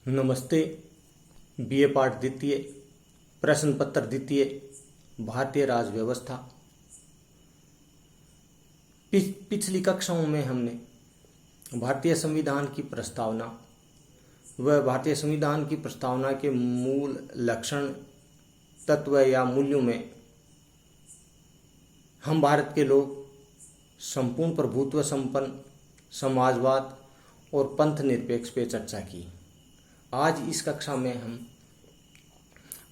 नमस्ते। बीए पाठ द्वितीय, प्रश्न पत्र द्वितीय, भारतीय राज व्यवस्था। पिछली कक्षाओं में हमने भारतीय संविधान की प्रस्तावना व भारतीय संविधान की प्रस्तावना के मूल लक्षण, तत्व या मूल्यों में हम भारत के लोग संपूर्ण प्रभुत्व संपन्न समाजवाद और पंथ निरपेक्ष पे चर्चा की। आज इस कक्षा में हम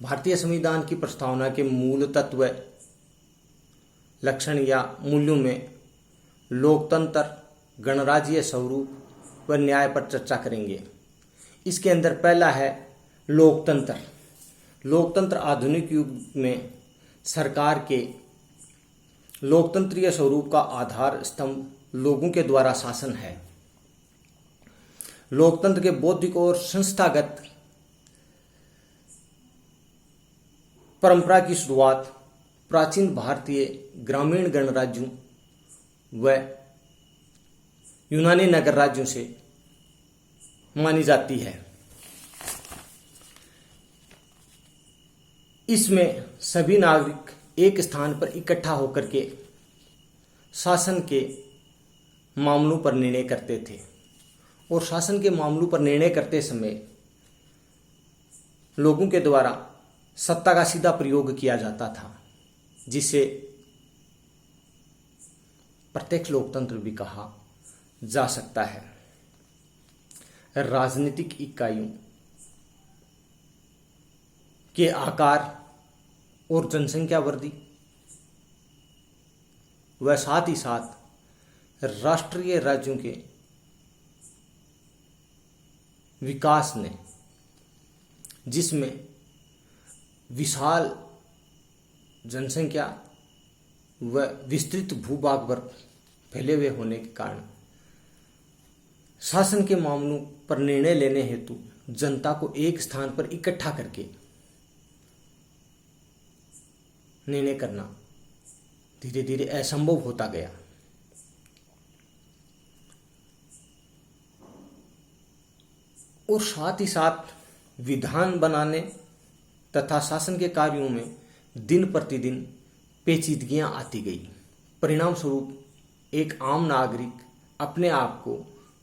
भारतीय संविधान की प्रस्तावना के मूल तत्व, लक्षण या मूल्यों में लोकतंत्र, गणराज्य स्वरूप व न्याय पर चर्चा करेंगे। इसके अंदर पहला है लोकतंत्र। लोकतंत्र आधुनिक युग में सरकार के लोकतंत्रीय स्वरूप का आधार स्तंभ लोगों के द्वारा शासन है। लोकतंत्र के बौद्धिक और संस्थागत परंपरा की शुरुआत प्राचीन भारतीय ग्रामीण गणराज्यों व यूनानी नगर राज्यों से मानी जाती है। इसमें सभी नागरिक एक स्थान पर इकट्ठा होकर के शासन के मामलों पर निर्णय करते थे और शासन के मामलों पर निर्णय करते समय लोगों के द्वारा सत्ता का सीधा प्रयोग किया जाता था, जिसे प्रत्यक्ष लोकतंत्र भी कहा जा सकता है। राजनीतिक इकाइयों के आकार और जनसंख्या वृद्धि व साथ ही साथ राष्ट्रीय राज्यों के विकास ने, जिसमें विशाल जनसंख्या व विस्तृत भूभाग पर फैले हुए होने के कारण शासन के मामलों पर निर्णय लेने हेतु जनता को एक स्थान पर इकट्ठा करके निर्णय करना धीरे धीरे असंभव होता गया। और साथ ही साथ विधान बनाने तथा शासन के कार्यों में दिन प्रतिदिन पेचीदगियां आती गई। परिणाम स्वरूप एक आम नागरिक अपने आप को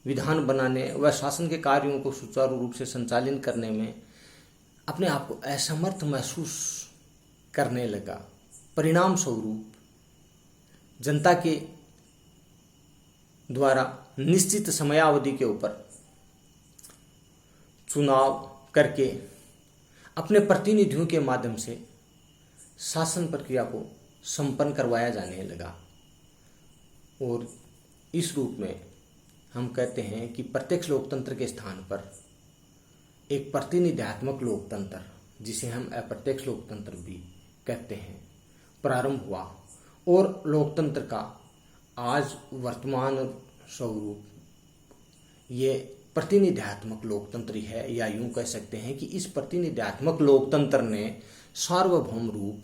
विधान बनाने व शासन के कार्यों को सुचारू रूप से संचालन करने में अपने आप को असमर्थ महसूस करने लगा। परिणाम स्वरूप जनता के द्वारा निश्चित समयावधि के ऊपर चुनाव करके अपने प्रतिनिधियों के माध्यम से शासन प्रक्रिया को संपन्न करवाया जाने लगा। और इस रूप में हम कहते हैं कि प्रत्यक्ष लोकतंत्र के स्थान पर एक प्रतिनिधित्वक लोकतंत्र, जिसे हम अप्रत्यक्ष लोकतंत्र भी कहते हैं, प्रारंभ हुआ। और लोकतंत्र का आज वर्तमान स्वरूप ये प्रतिनिधित्वक लोकतंत्र है, या यूं कह सकते हैं कि इस प्रतिनिधित्वक लोकतंत्र ने सार्वभौम रूप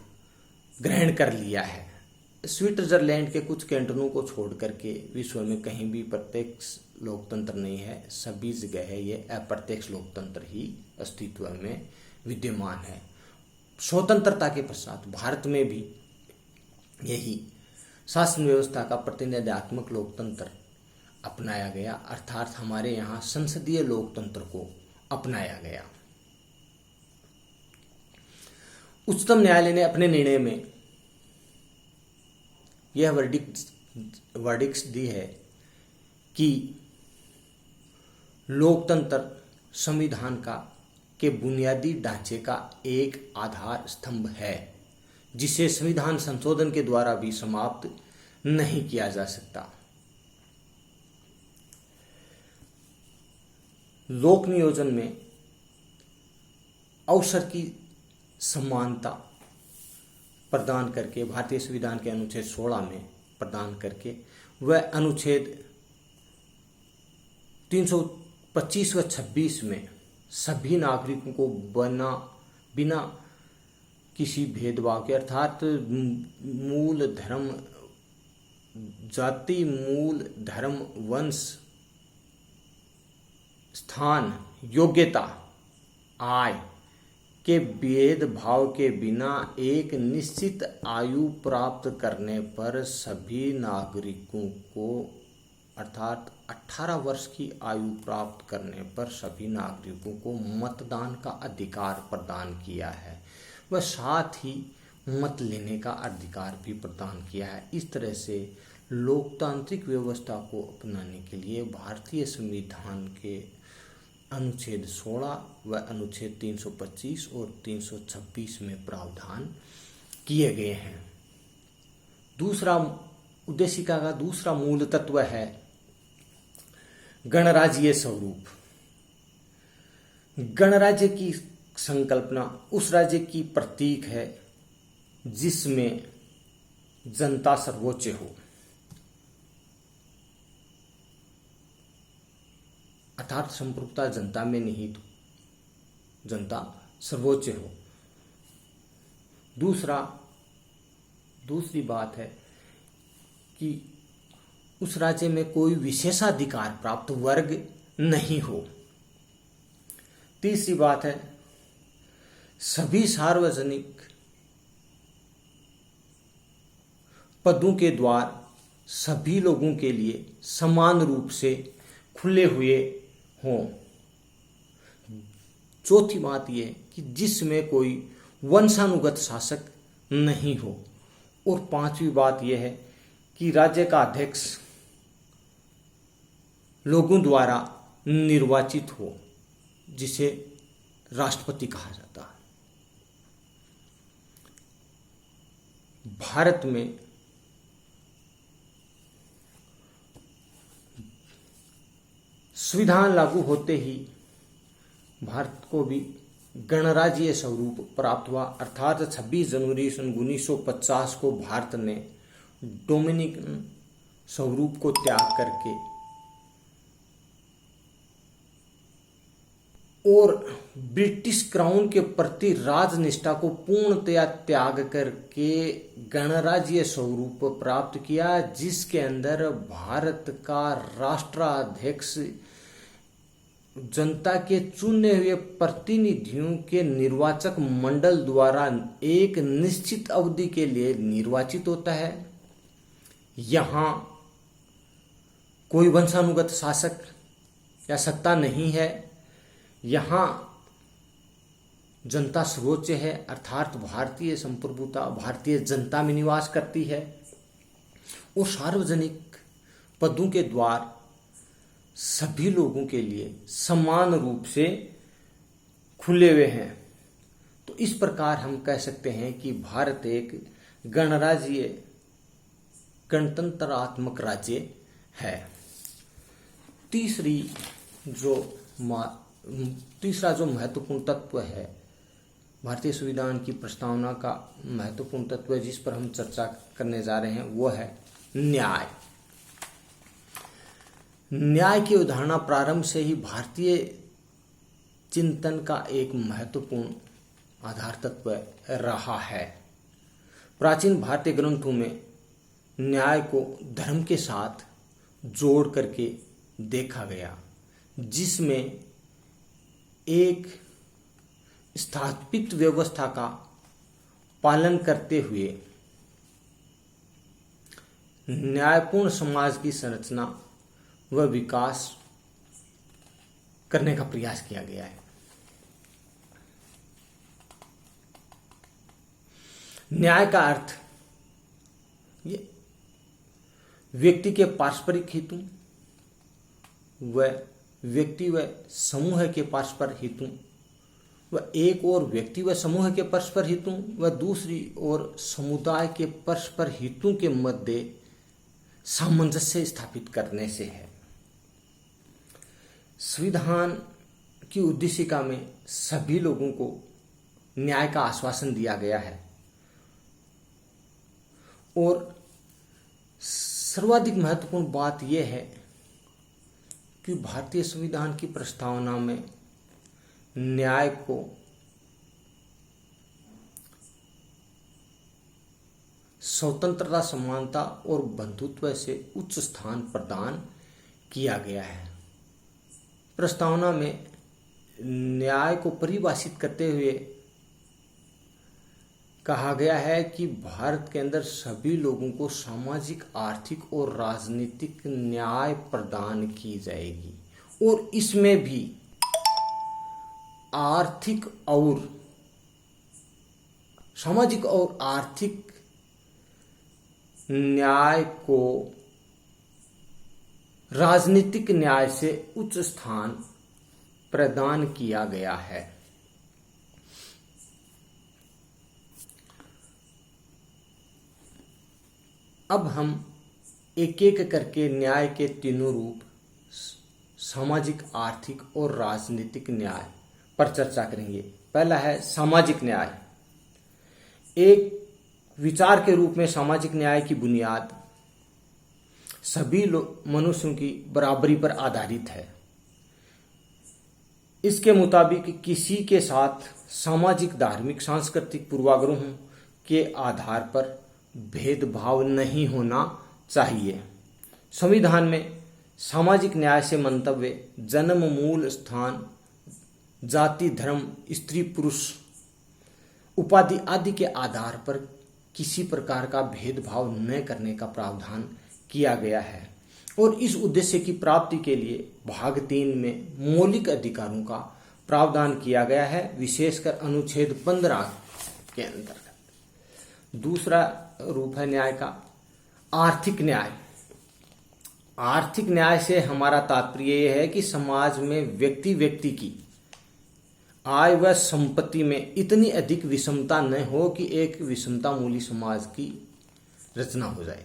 ग्रहण कर लिया है। स्विट्जरलैंड के कुछ कैंटनों को छोड़ करके विश्व में कहीं भी प्रत्यक्ष लोकतंत्र नहीं है। सभी जगह है ये अप्रत्यक्ष लोकतंत्र ही अस्तित्व में विद्यमान है। स्वतंत्रता के पश्चात भारत में भी यही शासन व्यवस्था का प्रतिनिधित्वक लोकतंत्र अपनाया गया, अर्थात हमारे यहाँ संसदीय लोकतंत्र को अपनाया गया। उच्चतम न्यायालय ने अपने निर्णय में यह वर्डिक्ट दी है कि लोकतंत्र संविधान का के बुनियादी ढांचे का एक आधार स्तंभ है, जिसे संविधान संशोधन के द्वारा भी समाप्त नहीं किया जा सकता। लोक नियोजन में अवसर की समानता प्रदान करके भारतीय संविधान के अनुच्छेद 16 में प्रदान करके वह अनुच्छेद 325 व 26 में सभी नागरिकों को बिना किसी भेदभाव के, अर्थात मूल धर्म, जाति, मूल धर्म, वंश, स्थान, योग्यता आय के भेदभाव के बिना एक निश्चित आयु प्राप्त करने पर सभी नागरिकों को, अर्थात 18 वर्ष की आयु प्राप्त करने पर सभी नागरिकों को मतदान का अधिकार प्रदान किया है। वह साथ ही मत लेने का अधिकार भी प्रदान किया है। इस तरह से लोकतांत्रिक व्यवस्था को अपनाने के लिए भारतीय संविधान के अनुच्छेद 16 व अनुच्छेद 325 और 326 में प्रावधान किए गए हैं। दूसरा उद्देशिका का दूसरा मूल तत्व है गणराज्यीय स्वरूप। गणराज्य की संकल्पना उस राज्य की प्रतीक है जिसमें जनता सर्वोच्च हो, अर्थात संप्रभुता जनता में निहित हो, जनता सर्वोच्च हो। दूसरी बात है कि उस राज्य में कोई विशेषाधिकार प्राप्त वर्ग नहीं हो। तीसरी बात है सभी सार्वजनिक पदों के द्वार सभी लोगों के लिए समान रूप से खुले हुए हों। चौथी बात यह कि जिसमें कोई वंशानुगत शासक नहीं हो। और पांचवी बात यह है कि राज्य का अध्यक्ष लोगों द्वारा निर्वाचित हो, जिसे राष्ट्रपति कहा जाता है। भारत में संविधान लागू होते ही भारत को भी गणराज्यीय स्वरूप प्राप्त हुआ, अर्थात 26 जनवरी सन 1950 को भारत ने डोमिनिकन स्वरूप को त्याग करके और ब्रिटिश क्राउन के प्रति राजनिष्ठा को पूर्णतया त्याग करके गणराज्यीय स्वरूप प्राप्त किया, जिसके अंदर भारत का राष्ट्राध्यक्ष जनता के चुने हुए प्रतिनिधियों के निर्वाचक मंडल द्वारा एक निश्चित अवधि के लिए निर्वाचित होता है। यहाँ कोई वंशानुगत शासक या सत्ता नहीं है। यहाँ जनता सर्वोच्च है, अर्थात भारतीय संप्रभुता भारतीय जनता में निवास करती है और सार्वजनिक पदों के द्वार सभी लोगों के लिए समान रूप से खुले हुए हैं। तो इस प्रकार हम कह सकते हैं कि भारत एक गणराज्यीय गणतंत्रात्मक राज्य है। तीसरा जो महत्वपूर्ण तत्व है भारतीय संविधान की प्रस्तावना का महत्वपूर्ण तत्व है जिस पर हम चर्चा करने जा रहे हैं वो है न्याय। न्याय की अवधारणा प्रारंभ से ही भारतीय चिंतन का एक महत्वपूर्ण आधार तत्व रहा है। प्राचीन भारतीय ग्रंथों में न्याय को धर्म के साथ जोड़ करके देखा गया, जिसमें एक स्थापित व्यवस्था का पालन करते हुए न्यायपूर्ण समाज की संरचना व विकास करने का प्रयास किया गया है। न्याय का अर्थ ये व्यक्ति के पारस्परिक हितों व व्यक्ति व समूह के परस्पर हितों व एक और व्यक्ति व समूह के परस्पर हितों व दूसरी ओर समुदाय के परस्पर हितों के मध्य सामंजस्य स्थापित करने से है। संविधान की उद्देशिका में सभी लोगों को न्याय का आश्वासन दिया गया है और सर्वाधिक महत्वपूर्ण बात यह है कि भारतीय संविधान की प्रस्तावना में न्याय को स्वतंत्रता, समानता और बंधुत्व से उच्च स्थान प्रदान किया गया है। प्रस्तावना में न्याय को परिभाषित करते हुए कहा गया है कि भारत के अंदर सभी लोगों को सामाजिक, आर्थिक और राजनीतिक न्याय प्रदान की जाएगी, और इसमें भी आर्थिक और सामाजिक और आर्थिक न्याय को राजनीतिक न्याय से उच्च स्थान प्रदान किया गया है। अब हम एक एक करके न्याय के तीनों रूप सामाजिक, आर्थिक और राजनीतिक न्याय पर चर्चा करेंगे। पहला है सामाजिक न्याय। एक विचार के रूप में सामाजिक न्याय की बुनियाद सभी मनुष्यों की बराबरी पर आधारित है। इसके मुताबिक किसी के साथ सामाजिक, धार्मिक, सांस्कृतिक पूर्वाग्रहों के आधार पर भेदभाव नहीं होना चाहिए। संविधान में सामाजिक न्याय से मंतव्य जन्म, मूल स्थान, जाति, धर्म, स्त्री पुरुष, उपाधि आदि के आधार पर किसी प्रकार का भेदभाव न करने का प्रावधान किया गया है, और इस उद्देश्य की प्राप्ति के लिए भाग 3 में मौलिक अधिकारों का प्रावधान किया गया है, विशेषकर अनुच्छेद 15 के अंतर्गत। दूसरा रूप है न्याय का आर्थिक न्याय। आर्थिक न्याय से हमारा तात्पर्य यह है कि समाज में व्यक्ति की आय व संपत्ति में इतनी अधिक विषमता न हो कि एक विषमता मूली समाज की रचना हो जाए।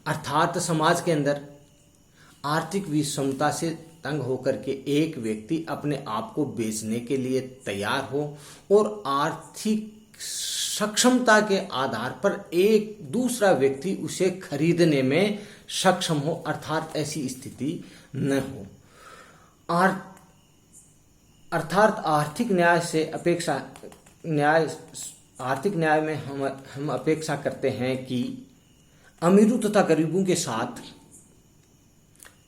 अर्थात समाज के अंदर आर्थिक विषमता से तंग होकर के एक व्यक्ति अपने आप को बेचने के लिए तैयार हो, और आर्थिक सक्षमता के आधार पर एक दूसरा व्यक्ति उसे खरीदने में सक्षम हो, अर्थात ऐसी स्थिति न हो। अर्थात आर्थिक न्याय में हम अपेक्षा करते हैं कि अमीरों तथा गरीबों के साथ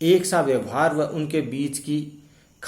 एक सा व्यवहार व उनके बीच की